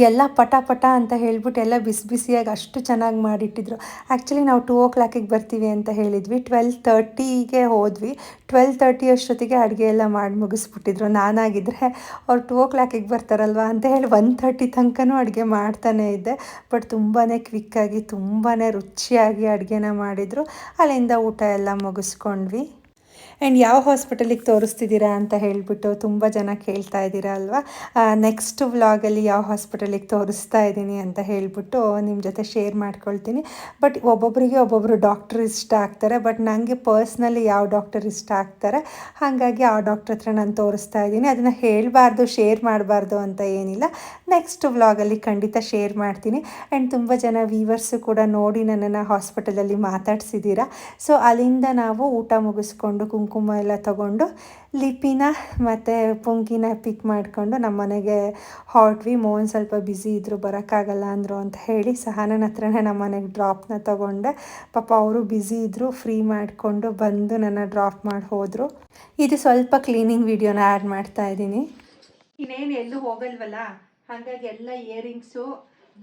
ಎಲ್ಲ ಪಟ ಪಟ ಅಂತ ಹೇಳ್ಬಿಟ್ಟು ಎಲ್ಲ ಬಿಸಿ ಬಿಸಿಯಾಗಿ ಅಷ್ಟು ಚೆನ್ನಾಗಿ ಮಾಡಿಟ್ಟಿದ್ರು. ಆ್ಯಕ್ಚುಲಿ ನಾವು 2 o'clock ಬರ್ತೀವಿ ಅಂತ ಹೇಳಿದ್ವಿ. 12:30ಗೆ ಹೋದ್ವಿ. 12:30 ಅಷ್ಟೊತ್ತಿಗೆ ಅಡುಗೆ ಎಲ್ಲ ಮಾಡಿ ಮುಗಿಸ್ಬಿಟ್ಟಿದ್ರು. ನಾನಾಗಿದ್ದರೆ ಅವ್ರು 2 o'clock ಬರ್ತಾರಲ್ವ ಅಂತ ಹೇಳಿ 1:30 ತನಕನೂ ಅಡುಗೆ ಮಾಡ್ತಾನೇ ಇದ್ದೆ. ಬಟ್ ತುಂಬಾ ಕ್ವಿಕ್ಕಾಗಿ ತುಂಬಾ ರುಚಿಯಾಗಿ ಅಡುಗೆನ ಮಾಡಿದರು. ಅಲ್ಲಿಂದ ಊಟ ಎಲ್ಲ ಮುಗಿಸ್ಕೊಂಡ್ವಿ. ಆ್ಯಂಡ್ ಯಾವ ಹಾಸ್ಪಿಟಲಿಗೆ ತೋರಿಸ್ತಿದ್ದೀರಾ ಅಂತ ಹೇಳಿಬಿಟ್ಟು ತುಂಬ ಜನ ಕೇಳ್ತಾ ಇದ್ದೀರಾ ಅಲ್ವಾ. ನೆಕ್ಸ್ಟ್ ವ್ಲಾಗಲ್ಲಿ ಯಾವ ಹಾಸ್ಪಿಟಲಿಗೆ ತೋರಿಸ್ತಾ ಇದ್ದೀನಿ ಅಂತ ಹೇಳಿಬಿಟ್ಟು ನಿಮ್ಮ ಜೊತೆ ಶೇರ್ ಮಾಡ್ಕೊಳ್ತೀನಿ. ಬಟ್ ಒಬ್ಬೊಬ್ಬರಿಗೆ ಒಬ್ಬೊಬ್ಬರು ಡಾಕ್ಟ್ರ್ ಇಷ್ಟ ಆಗ್ತಾರೆ. ಬಟ್ ನನಗೆ ಪರ್ಸ್ನಲಿ ಯಾವ ಡಾಕ್ಟರ್ ಇಷ್ಟ ಆಗ್ತಾರೆ, ಹಾಗಾಗಿ ಆ ಡಾಕ್ಟ್ರ್ ಹತ್ರ ನಾನು ತೋರಿಸ್ತಾ ಇದ್ದೀನಿ. ಅದನ್ನು ಹೇಳಬಾರ್ದು, ಶೇರ್ ಮಾಡಬಾರ್ದು ಅಂತ ಏನಿಲ್ಲ. ನೆಕ್ಸ್ಟ್ ವ್ಲಾಗಲ್ಲಿ ಖಂಡಿತ ಶೇರ್ ಮಾಡ್ತೀನಿ. ಆ್ಯಂಡ್ ತುಂಬ ಜನ ವೀವರ್ಸು ಕೂಡ ನೋಡಿ ನನ್ನನ್ನು ಹಾಸ್ಪಿಟಲಲ್ಲಿ ಮಾತಾಡ್ಸಿದ್ದೀರಾ. ಸೊ ಅಲ್ಲಿಂದ ನಾವು ಊಟ ಮುಗಿಸ್ಕೊಂಡು ಕುಂಕುಮ ಎಲ್ಲ ತಗೊಂಡು ಲಿಪಿನ ಮತ್ತು ಪುಂಕಿನ ಪಿಕ್ ಮಾಡಿಕೊಂಡು ನಮ್ಮ ಮನೆಗೆ ಹೊರಟ್ವಿ. ಮೋಹನ್ ಸ್ವಲ್ಪ ಬ್ಯುಸಿ ಇದ್ದರು, ಬರೋಕ್ಕಾಗಲ್ಲ ಅಂದರು ಅಂತ ಹೇಳಿ ಸಹನನ ಹತ್ರನೇ ನಮ್ಮ ಮನೆಗೆ ಡ್ರಾಪ್ನ ತೊಗೊಂಡೆ. ಪಾಪ ಅವರು ಬ್ಯುಸಿ ಇದ್ದರು, ಫ್ರೀ ಮಾಡಿಕೊಂಡು ಬಂದು ನನ್ನ ಡ್ರಾಪ್ ಮಾಡಿ ಹೋದರು. ಇದು ಸ್ವಲ್ಪ ಕ್ಲೀನಿಂಗ್ ವಿಡಿಯೋನ ಆ್ಯಡ್ ಮಾಡ್ತಾ ಇದ್ದೀನಿ. ಇನ್ನೇನು ಎಲ್ಲೂ ಹೋಗಲ್ವಲ್ಲ, ಹಾಗಾಗಿ ಎಲ್ಲ ಇಯರಿಂಗ್ಸು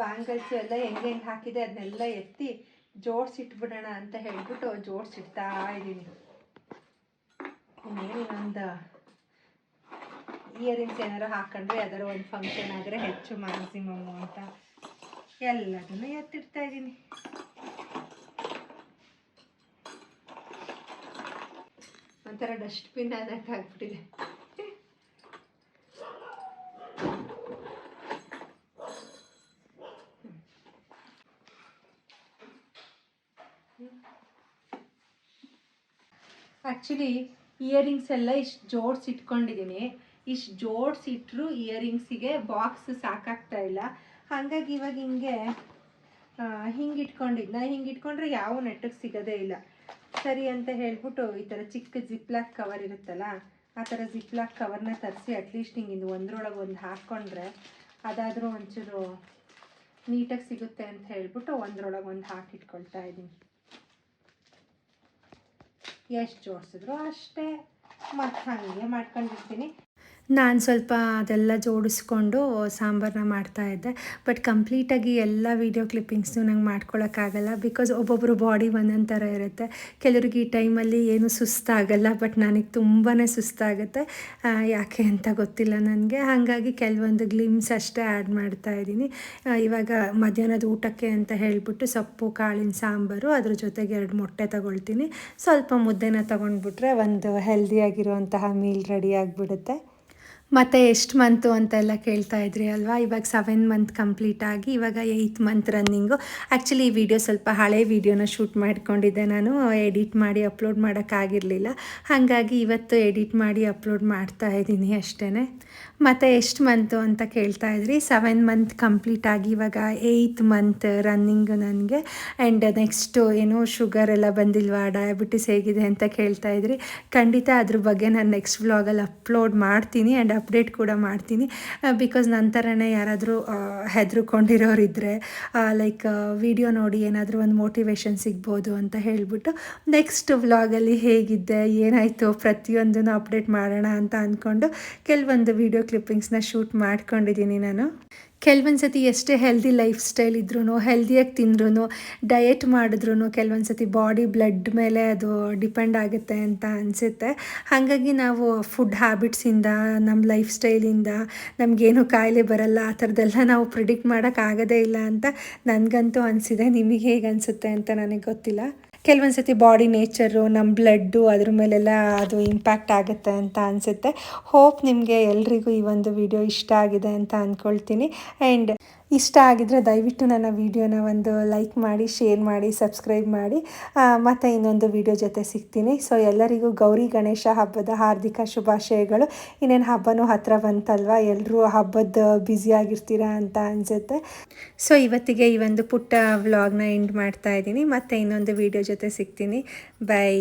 ಬ್ಯಾಂಗಲ್ಸು ಎಲ್ಲ ಹೆಂಗೆ ಹಾಕಿದೆ ಅದನ್ನೆಲ್ಲ ಎತ್ತಿ ಜೋಡಿಸಿಟ್ಬಿಡೋಣ ಅಂತ ಹೇಳ್ಬಿಟ್ಟು ಜೋಡಿಸಿಡ್ತಾ ಇದ್ದೀನಿ. ಇನ್ನೇನು ಇನ್ನೊಂದು ಇಯರಿಂಗ್ಸ್ ಏನಾರು ಹಾಕೊಂಡ್ರೆ ಯಾವ್ದಾರು ಒಂದು ಫಂಕ್ಷನ್ ಆದರೆ ಹೆಚ್ಚು ಮ್ಯಾಕ್ಸಿಮಮ್ಮು ಅಂತ ಎಲ್ಲದನ್ನು ಎತ್ತಿಡ್ತಾ ಇದ್ದೀನಿ. ಒಂಥರ ಡಸ್ಟ್ಬಿನ್ ಆದಂಗೆ ಆಗ್ಬಿಟ್ಟಿದೆ. ಆ್ಯಕ್ಚುಲಿ ಇಯರಿಂಗ್ಸ್ ಎಲ್ಲ ಇಷ್ಟು ಜೋಡಿಸಿಟ್ಕೊಂಡಿದ್ದೀನಿ. ಇಷ್ಟು ಜೋಡಿಸಿಟ್ರು ಇಯರಿಂಗ್ಸಿಗೆ ಬಾಕ್ಸ್ ಸಾಕಾಗ್ತಾ ಇಲ್ಲ. ಹಾಗಾಗಿ ಇವಾಗ ಹಿಂಗೆ ಇಟ್ಕೊಂಡಿದ್ನ, ಹಿಂಗೆ ಇಟ್ಕೊಂಡ್ರೆ ಯಾವ ನೆಟ್ಟಗೆ ಸಿಗೋದೇ ಇಲ್ಲ. ಸರಿ ಅಂತ ಹೇಳ್ಬಿಟ್ಟು ಈ ಥರ ಚಿಕ್ಕ ಜಿಪ್ಲಾಕ್ ಕವರ್ ಇರುತ್ತಲ್ಲ, ಆ ಥರ ಜಿಪ್ಲಾಕ್ ಕವರ್ನ ತರಿಸಿ ಅಟ್ಲೀಸ್ಟ್ ಹಿಂಗೆ ಒಂದರೊಳಗೆ ಒಂದು ಹಾಕ್ಕೊಂಡ್ರೆ ಅದಾದರೂ ಒಂಚೂರು ನೀಟಾಗಿ ಸಿಗುತ್ತೆ ಅಂತ ಹೇಳ್ಬಿಟ್ಟು ಒಂದರೊಳಗೆ ಒಂದು ಹಾಕಿಟ್ಕೊಳ್ತಾ ಇದ್ದೀನಿ. ಎಷ್ಟು ಜೋಡಿಸಿದ್ರು ಅಷ್ಟೇ, ಮತ್ತು ಹಾಗೆ ಮಾಡ್ಕೊಂಡಿರ್ತೀನಿ. ನಾನು ಸ್ವಲ್ಪ ಅದೆಲ್ಲ ಜೋಡಿಸ್ಕೊಂಡು ಸಾಂಬಾರನ್ನ ಮಾಡ್ತಾಯಿದ್ದೆ. ಬಟ್ ಕಂಪ್ಲೀಟಾಗಿ ಎಲ್ಲ ವೀಡಿಯೋ ಕ್ಲಿಪ್ಪಿಂಗ್ಸ್ನು ನಂಗೆ ಮಾಡ್ಕೊಳಕ್ಕಾಗಲ್ಲ. ಬಿಕಾಸ್ ಒಬ್ಬೊಬ್ಬರು ಬಾಡಿ ಒಂದೊಂದು ಥರ ಇರುತ್ತೆ. ಕೆಲವ್ರಿಗೆ ಈ ಟೈಮಲ್ಲಿ ಏನು ಸುಸ್ತಾಗಲ್ಲ, ಬಟ್ ನನಗೆ ತುಂಬಾ ಸುಸ್ತಾಗುತ್ತೆ. ಯಾಕೆ ಅಂತ ಗೊತ್ತಿಲ್ಲ ನನಗೆ. ಹಾಗಾಗಿ ಕೆಲವೊಂದು ಗ್ಲಿಮ್ಸ್ ಅಷ್ಟೇ ಆ್ಯಡ್ ಮಾಡ್ತಾಯಿದ್ದೀನಿ. ಇವಾಗ ಮಧ್ಯಾಹ್ನದ ಊಟಕ್ಕೆ ಅಂತ ಹೇಳಿಬಿಟ್ಟು ಸೊಪ್ಪು ಕಾಳಿನ ಸಾಂಬಾರು, ಅದ್ರ ಜೊತೆಗೆ 2 ಮೊಟ್ಟೆ ತಗೊಳ್ತೀನಿ. ಸ್ವಲ್ಪ ಮುದ್ದೆನ ತೊಗೊಂಡ್ಬಿಟ್ರೆ ಒಂದು ಹೆಲ್ದಿಯಾಗಿರುವಂತಹ ಮೀಲ್ ರೆಡಿ ಆಗಿಬಿಡುತ್ತೆ. ಮತ್ತು ಎಷ್ಟು ಮಂತು ಅಂತೆಲ್ಲ ಕೇಳ್ತಾ ಇದ್ರಿ ಅಲ್ವಾ. ಇವಾಗ 7 ಮಂತ್ ಕಂಪ್ಲೀಟ್ ಆಗಿ ಇವಾಗ 8th ಮಂತ್ ರನ್ನಿಂಗು. ಆ್ಯಕ್ಚುಲಿ ಈ ವಿಡಿಯೋ ಸ್ವಲ್ಪ ಹಳೆ ವೀಡಿಯೋನ ಶೂಟ್ ಮಾಡ್ಕೊಂಡಿದ್ದೆ ನಾನು. ಎಡಿಟ್ ಮಾಡಿ ಅಪ್ಲೋಡ್ ಮಾಡೋಕ್ಕಾಗಿರಲಿಲ್ಲ. ಹಾಗಾಗಿ ಇವತ್ತು ಎಡಿಟ್ ಮಾಡಿ ಅಪ್ಲೋಡ್ ಮಾಡ್ತಾ ಇದ್ದೀನಿ ಅಷ್ಟೇ. ಮತ್ತು ಎಷ್ಟು ಮಂತು ಅಂತ ಕೇಳ್ತಾ ಇದ್ರಿ. 7 ಮಂತ್ ಕಂಪ್ಲೀಟ್ ಆಗಿ ಇವಾಗ 8th ಮಂತ್ ರನ್ನಿಂಗು ನನಗೆ. ಆ್ಯಂಡ್ ನೆಕ್ಸ್ಟು ಏನೋ ಶುಗರ್ ಎಲ್ಲ ಬಂದಿಲ್ವಾ, ಡಯಾಬಿಟಿಸ್ ಹೇಗಿದೆ ಅಂತ ಕೇಳ್ತಾ ಇದ್ರಿ. ಖಂಡಿತ ಅದ್ರ ಬಗ್ಗೆ ನಾನು ನೆಕ್ಸ್ಟ್ ವ್ಲಾಗಲ್ಲಿ ಅಪ್ಲೋಡ್ ಮಾಡ್ತೀನಿ ಆ್ಯಂಡ್ ಅಪ್ಡೇಟ್ ಕೂಡ ಮಾಡ್ತೀನಿ. ಬಿಕಾಸ್ ನಂತರನೇ ಯಾರಾದರೂ ಹೆದರ್ಕೊಂಡಿರೋರಿದ್ದರೆ ಲೈಕ್ ವಿಡಿಯೋ ನೋಡಿ ಏನಾದರೂ ಒಂದು ಮೋಟಿವೇಶನ್ ಸಿಗ್ಬೋದು ಅಂತ ಹೇಳಿಬಿಟ್ಟು ನೆಕ್ಸ್ಟ್ ವ್ಲಾಗಲ್ಲಿ ಹೇಗಿದ್ದೆ, ಏನಾಯಿತು ಪ್ರತಿಯೊಂದನ್ನು ಅಪ್ಡೇಟ್ ಮಾಡೋಣ ಅಂತ ಅಂದ್ಕೊಂಡು ಕೆಲವೊಂದು ವಿಡಿಯೋ ಕ್ಲಿಪ್ಪಿಂಗ್ಸ್ನ ಶೂಟ್ ಮಾಡ್ಕೊಂಡಿದ್ದೀನಿ ನಾನು. ಕೆಲವೊಂದು ಸತಿ ಎಷ್ಟೇ ಹೆಲ್ದಿ ಲೈಫ್ ಸ್ಟೈಲ್ ಇದ್ರೂ, ಹೆಲ್ದಿಯಾಗಿ ತಿಂದ್ರೂ, ಡಯೆಟ್ ಮಾಡಿದ್ರೂ ಕೆಲವೊಂದು ಸತಿ ಬಾಡಿ ಬ್ಲಡ್ ಮೇಲೆ ಅದು ಡಿಪೆಂಡ್ ಆಗುತ್ತೆ ಅಂತ ಅನಿಸುತ್ತೆ. ಹಾಗಾಗಿ ನಾವು ಫುಡ್ ಹ್ಯಾಬಿಟ್ಸಿಂದ, ನಮ್ಮ ಲೈಫ್ ಸ್ಟೈಲಿಂದ ನಮಗೇನು ಕಾಯಿಲೆ ಬರಲ್ಲ, ಆ ಥರದ್ದೆಲ್ಲ ನಾವು ಪ್ರಿಡಿಕ್ಟ್ ಮಾಡೋಕ್ಕಾಗೋದೇ ಇಲ್ಲ ಅಂತ ನನಗಂತೂ ಅನಿಸಿದೆ. ನಿಮಗೆ ಹೇಗೆ ಅನಿಸುತ್ತೆ ಅಂತ ನನಗೆ ಗೊತ್ತಿಲ್ಲ. ಕೆಲವೊಂದು ಸತಿ ಬಾಡಿ ನೇಚರು, ನಮ್ಮ ಬ್ಲಡ್ಡು ಅದ್ರ ಮೇಲೆಲ್ಲ ಅದು ಇಂಪ್ಯಾಕ್ಟ್ ಆಗುತ್ತೆ ಅಂತ ಅನಿಸುತ್ತೆ. ಹೋಪ್ ನಿಮಗೆ ಎಲ್ರಿಗೂ ಈ ಒಂದು ವಿಡಿಯೋ ಇಷ್ಟ ಆಗಿದೆ ಅಂತ ಅಂದ್ಕೊಳ್ತೀನಿ. ಆ್ಯಂಡ್ ಇಷ್ಟ ಆಗಿದರೆ ದಯವಿಟ್ಟು ನನ್ನ ವಿಡಿಯೋನ ಒಂದು ಲೈಕ್ ಮಾಡಿ, ಶೇರ್ ಮಾಡಿ, ಸಬ್ಸ್ಕ್ರೈಬ್ ಮಾಡಿ. ಮತ್ತು ಇನ್ನೊಂದು ವಿಡಿಯೋ ಜೊತೆ ಸಿಗ್ತೀನಿ. ಸೊ ಎಲ್ಲರಿಗೂ ಗೌರಿ ಗಣೇಶ ಹಬ್ಬದ ಹಾರ್ದಿಕ ಶುಭಾಶಯಗಳು. ಇನ್ನೇನು ಹಬ್ಬನೂ ಹತ್ತಿರ ಬಂತಲ್ವ, ಎಲ್ಲರೂ ಹಬ್ಬದ ಬ್ಯುಸಿಯಾಗಿರ್ತೀರಾ ಅಂತ ಅನಿಸುತ್ತೆ. ಸೊ ಇವತ್ತಿಗೆ ಈ ಒಂದು ಪುಟ್ಟ ವ್ಲಾಗ್ನ ಎಂಡ್ ಮಾಡ್ತಾ ಇದ್ದೀನಿ. ಮತ್ತು ಇನ್ನೊಂದು ವಿಡಿಯೋ ಜೊತೆ ಸಿಗ್ತೀನಿ. ಬೈ.